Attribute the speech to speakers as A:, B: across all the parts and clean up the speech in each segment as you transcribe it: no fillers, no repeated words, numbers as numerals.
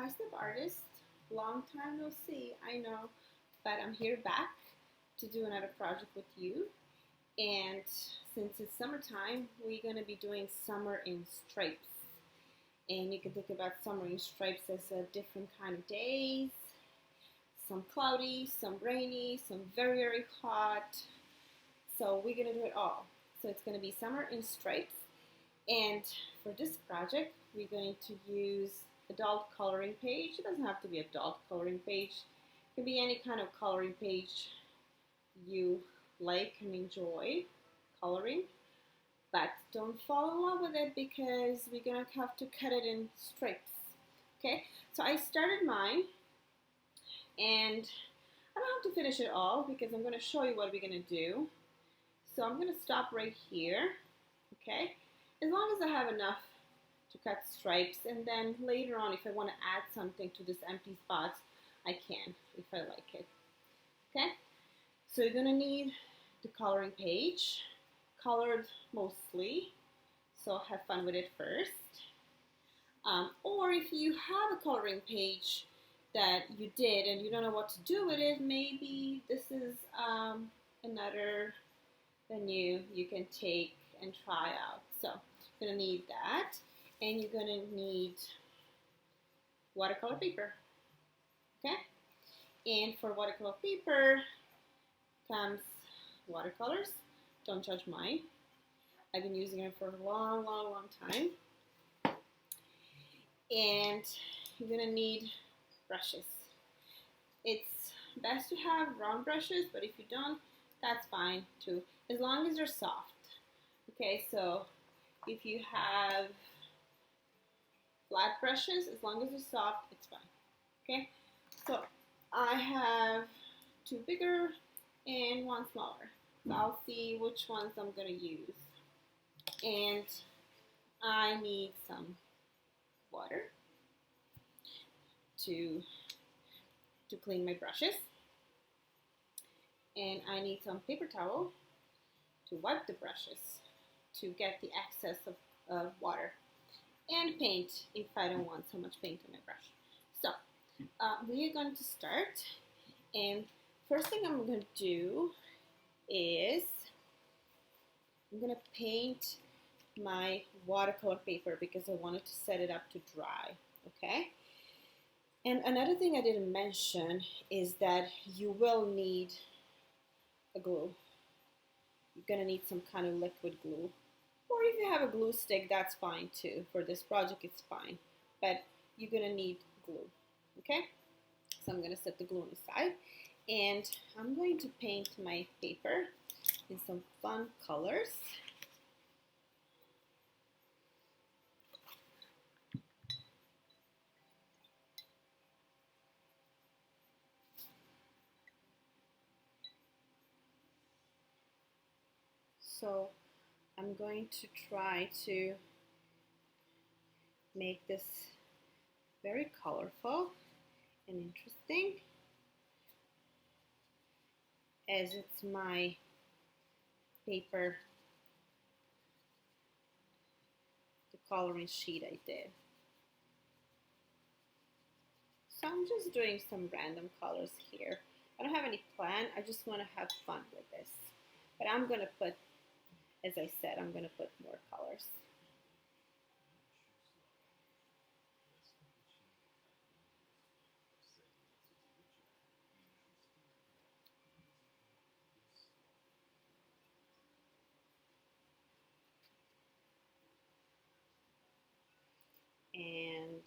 A: Hi, Step Artist. Long time no see, I know, but I'm here back to do another project with you. And since it's summertime, we're going to be doing summer in stripes. And you can think about summer in stripes as a different kind of days. Some cloudy, some rainy, some very, very hot. So we're going to do it all. So it's going to be summer in stripes. And for this project, we're going to use adult coloring page. It doesn't have to be adult coloring page. It can be any kind of coloring page you like and enjoy coloring. But don't fall in love with it because we're gonna have to cut it in strips. Okay, so I started mine and I don't have to finish it all because I'm gonna show you what we're gonna do. So I'm gonna stop right here, okay? As long as I have enough to cut stripes, and then later on if I want to add something to this empty spot, I can if I like it. Okay, so you're gonna need the coloring page, colored mostly, so have fun with it first. Or if you have a coloring page that you did and you don't know what to do with it, maybe this is another venue you can take and try out. So you're gonna need that, and you're gonna need watercolor paper, okay? And for watercolor paper comes watercolors. Don't judge mine. I've been using it for a long, long, long time. And you're gonna need brushes. It's best to have round brushes, but if you don't, that's fine too, as long as they're soft. Okay, so if you have flat brushes, as long as they're soft, it's fine. Okay, so I have two bigger and one smaller. So I'll see which ones I'm gonna use. And I need some water to clean my brushes. And I need some paper towel to wipe the brushes to get the excess of water. And paint if I don't want so much paint on my brush. So we are going to start, and first thing I'm going to do is I'm going to paint my watercolor paper because I wanted to set it up to dry, okay? And another thing I didn't mention is that you will need a glue. You're going to need some kind of liquid glue. Or if you have a glue stick, that's fine too. For this project, it's fine. But you're gonna need glue, okay? So I'm gonna set the glue on the side. And I'm going to paint my paper in some fun colors. So I'm going to try to make this very colorful and interesting, as it's my paper, the coloring sheet I did. So I'm just doing some random colors here. I don't have any plan, I just want to have fun with this. But I'm going to put, as I said, I'm going to put more colors. And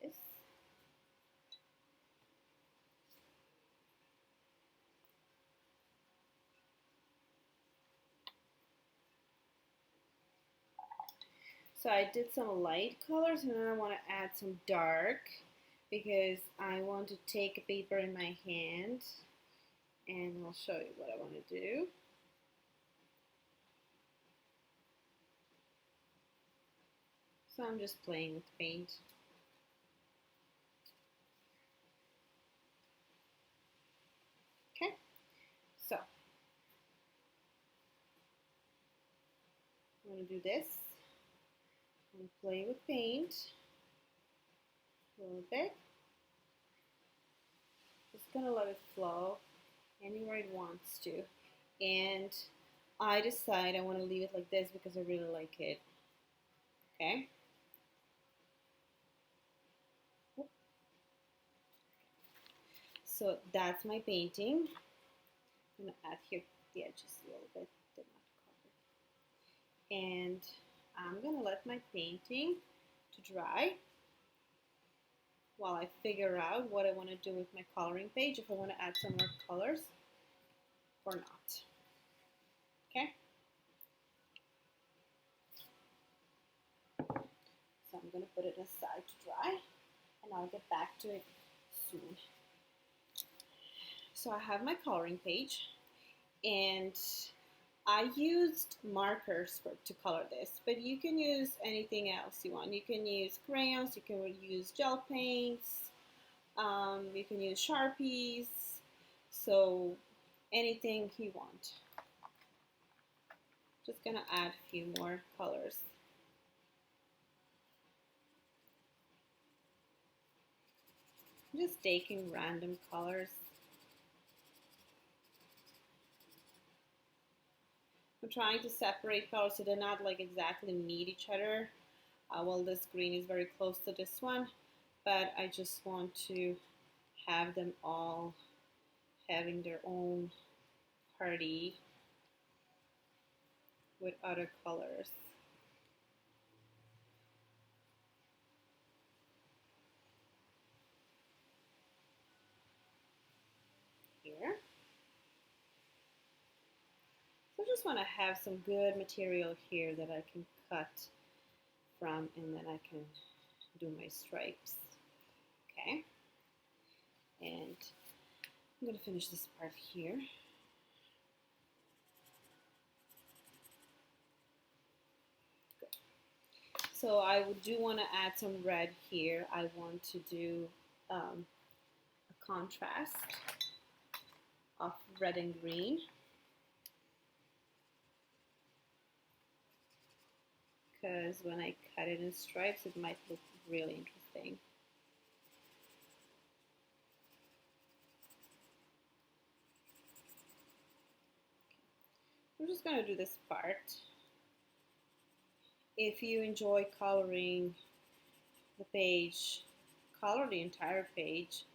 A: this. So I did some light colors, and then I want to add some dark because I want to take a paper in my hand, and I'll show you what I want to do. So I'm just playing with paint. Okay, so I'm going to do this. I'm going to play with paint. a little bit. Just gonna let it flow anywhere it wants to. And I decide I want to leave it like this because I really like it. Okay. So that's my painting. I'm gonna add here the edges a little bit, did not cover. And I'm gonna let my painting to dry while I figure out what I want to do with my coloring page, if I want to add some more colors or not. Okay? So I'm going to put it aside to dry, and I'll get back to it soon. So I have my coloring page, and I used markers to color this, but you can use anything else you want. You can use crayons, you can use gel paints, you can use Sharpies, so anything you want. Just gonna add a few more colors. I'm just taking random colors. I'm trying to separate colors so they're not like exactly meet each other. Well, this green is very close to this one, but I just want to have them all having their own party with other colors. Here. So I just want to have some good material here that I can cut from, and then I can do my stripes. Okay. And I'm going to finish this part here. Good. So I do want to add some red here. I want to do a contrast of red and green. Because when I cut it in stripes, it might look really interesting. I'm just going to do this part. If you enjoy coloring the page, color the entire page,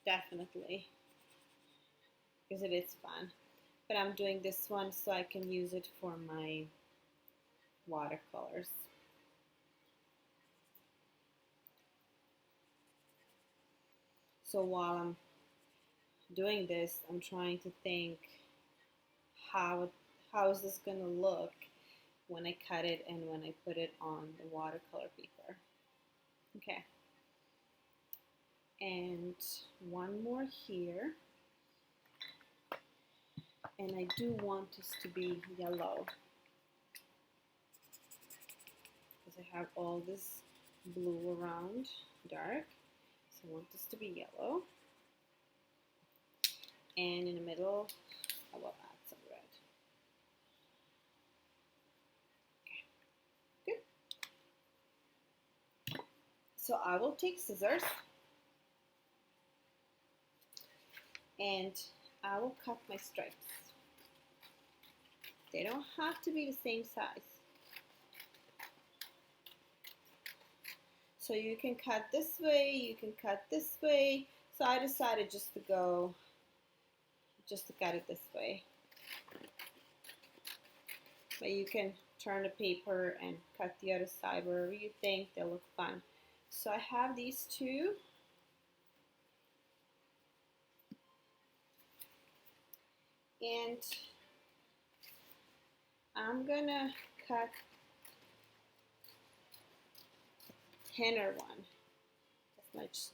A: definitely, because it is fun. But I'm doing this one so I can use it for my watercolors. So while I'm doing this, I'm trying to think how is this going to look when I cut it and when I put it on the watercolor paper. Okay. And one more here. And I do want this to be yellow, because I have all this blue around, dark. So I want this to be yellow. And in the middle, I will add some red. Okay, good. So I will take scissors and I will cut my stripes. They don't have to be the same size. So you can cut this way, you can cut this way. So I decided just to cut it this way. But you can turn the paper and cut the other side wherever you think they'll look fun. So I have these two. And I'm gonna cut a thinner one.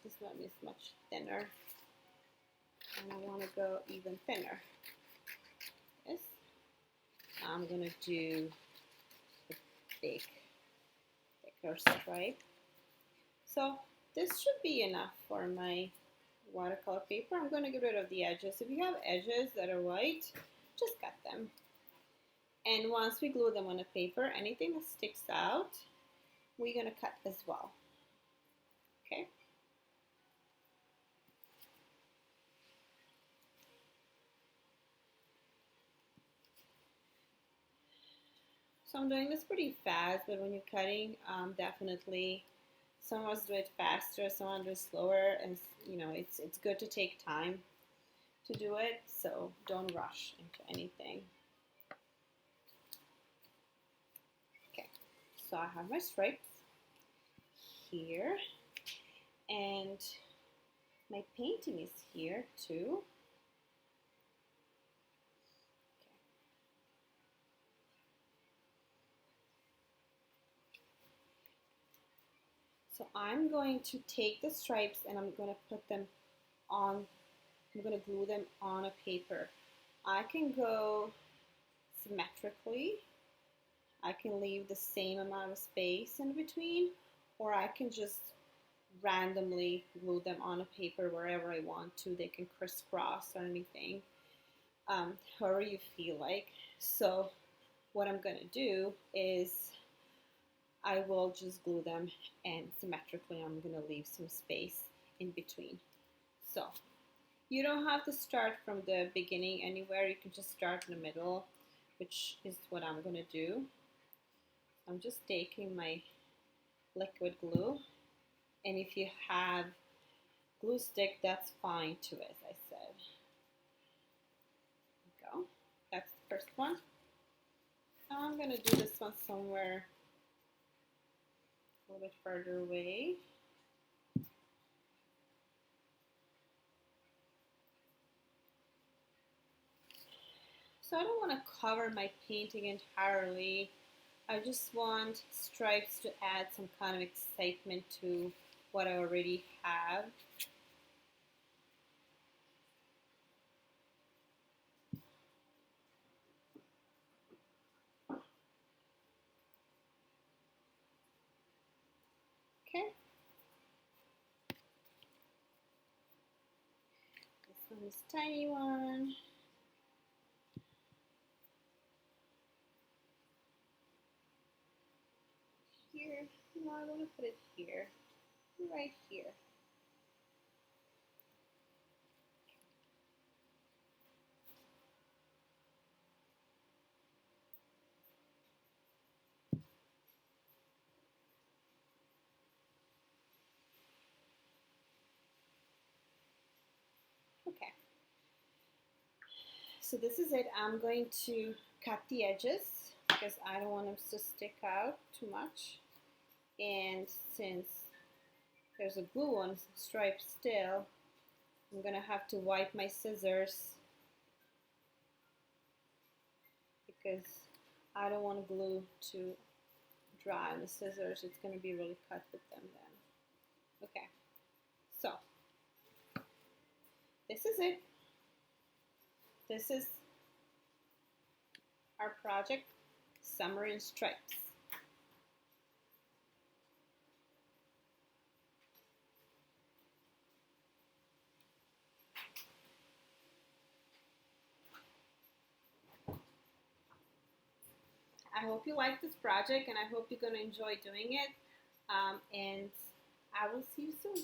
A: This one is much thinner. And I want to go even thinner. Yes. I'm gonna do a big, thicker stripe. So this should be enough for my watercolor paper. I'm going to get rid of the edges. If you have edges that are white, just cut them. And once we glue them on the paper, anything that sticks out, we're going to cut as well. Okay. So I'm doing this pretty fast, but when you're cutting, definitely some of us do it faster, some of us do it slower, and you know it's good to take time to do it. So don't rush into anything. Okay. So I have my stripes here, and my painting is here too. So I'm going to take the stripes and I'm going to put them on, I'm going to glue them on a paper. I can go symmetrically, I can leave the same amount of space in between, or I can just randomly glue them on a paper wherever I want to. They can crisscross or anything, however you feel like. So what I'm going to do is I will just glue them, and symmetrically I'm going to leave some space in between. So you don't have to start from the beginning anywhere. You can just start in the middle, which is what I'm going to do. I'm just taking my liquid glue, and if you have glue stick, that's fine too, as I said. There we go. That's the first one. Now I'm going to do this one somewhere a little bit further away. So I don't want to cover my painting entirely. I just want stripes to add some kind of excitement to what I already have. Okay. This one is a tiny one. Here. No, I want to put it here. Right here. Okay. So this is it. I'm going to cut the edges because I don't want them to stick out too much. And since there's a glue on stripe still, I'm gonna have to wipe my scissors because I don't want glue to dry on the scissors. It's gonna be really cut with them then. Okay, so this is it. This is our project, Summer in Stripes. I hope you like this project, and I hope you're going to enjoy doing it. And I will see you soon.